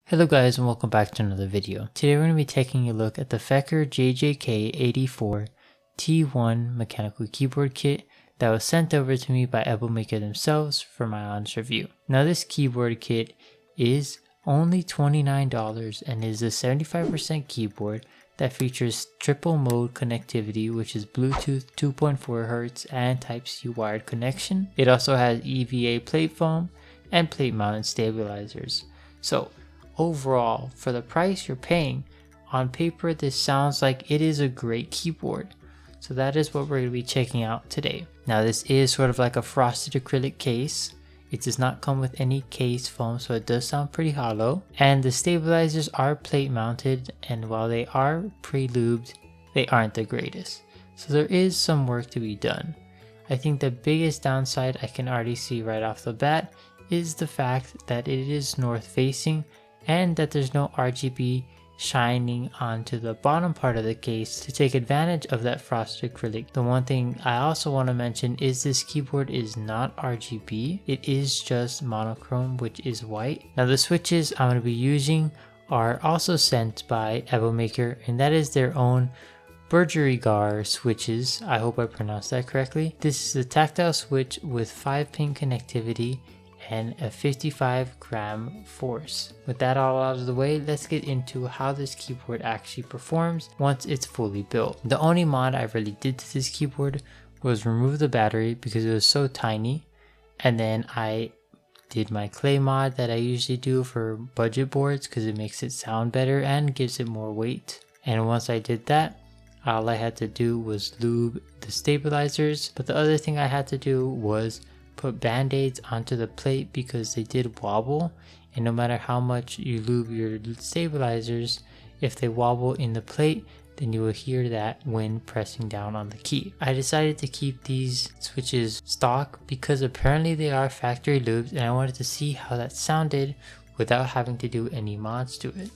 Hello guys and welcome back to another video. Today we're going to be taking a look at the Feker JJK84 T1 mechanical keyboard kit that was sent over to me by Maker themselves for my honest review. Now this keyboard kit is only $29 and is a 75% keyboard that features triple mode connectivity, which is Bluetooth 2.4 Hz and Type-C wired connection. It also has EVA plate foam and plate mounted stabilizers. So overall, for the price you're paying, on paper this sounds like it is a great keyboard. So that is what we're going to be checking out today. Now this is sort of like a frosted acrylic case. It does not come with any case foam, so it does sound pretty hollow. And the stabilizers are plate mounted, and while they are pre-lubed, they aren't the greatest. So there is some work to be done. I think the biggest downside I can already see right off the bat is the fact that it is north facing and that there's no RGB shining onto the bottom part of the case to take advantage of that frosted acrylic. The one thing I also want to mention is this keyboard is not RGB. It is just monochrome, which is white. Now the switches I'm going to be using are also sent by Maker, and that is their own Bergerigar switches. I hope I pronounced that correctly. This is a tactile switch with 5-pin connectivity and a 55-gram force. With that all out of the way, let's get into how this keyboard actually performs once it's fully built. The only mod I really did to this keyboard was remove the battery because it was so tiny, and then I did my clay mod that I usually do for budget boards because it makes it sound better and gives it more weight. And once I did that, all I had to do was lube the stabilizers, but the other thing I had to do was put band-aids onto the plate because they did wobble, and no matter how much you lube your stabilizers, if they wobble in the plate, then you will hear that when pressing down on the key. I decided to keep these switches stock because apparently they are factory lubed, and I wanted to see how that sounded without having to do any mods to it.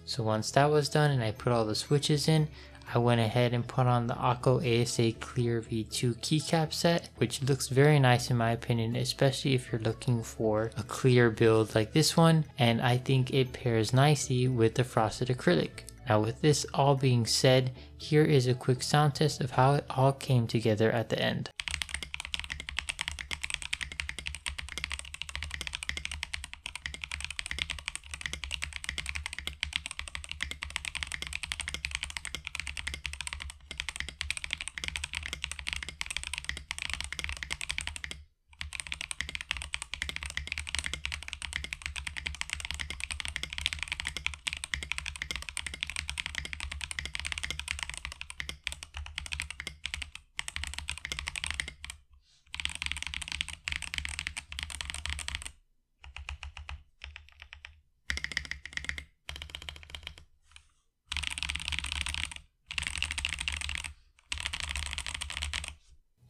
So once that was done and I put all the switches in, I went ahead and put on the Akko ASA Clear V2 keycap set, which looks very nice in my opinion, especially if you're looking for a clear build like this one, and I think it pairs nicely with the frosted acrylic. Now with this all being said, here is a quick sound test of how it all came together at the end.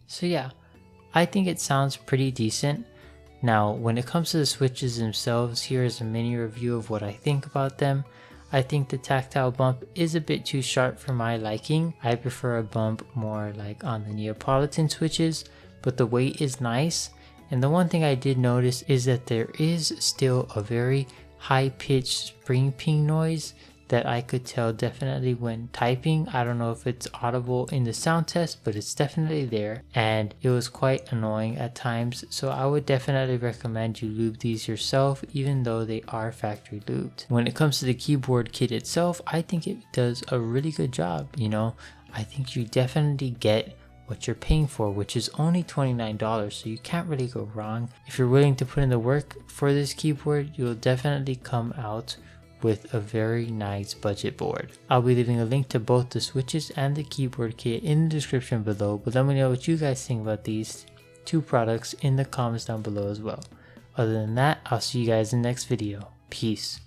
So yeah, I think it sounds pretty decent. Now when it comes to the switches themselves, here is a mini review of what I think about them. I think the tactile bump is a bit too sharp for my liking. I prefer a bump more like on the Neapolitan switches, but the weight is nice. And the one thing I did notice is that there is still a very high-pitched spring ping noise that I could tell definitely when typing. I don't know if it's audible in the sound test, but it's definitely there, and it was quite annoying at times. So I would definitely recommend you lube these yourself, even though they are factory lubed. When it comes to the keyboard kit itself, I think it does a really good job. You know, I think you definitely get what you're paying for, which is only $29, so you can't really go wrong. If you're willing to put in the work for this keyboard, you'll definitely come out with a very nice budget board. I'll be leaving a link to both the switches and the keyboard kit in the description below, but let me know what you guys think about these two products in the comments down below as well. Other than that, I'll see you guys in the next video. Peace.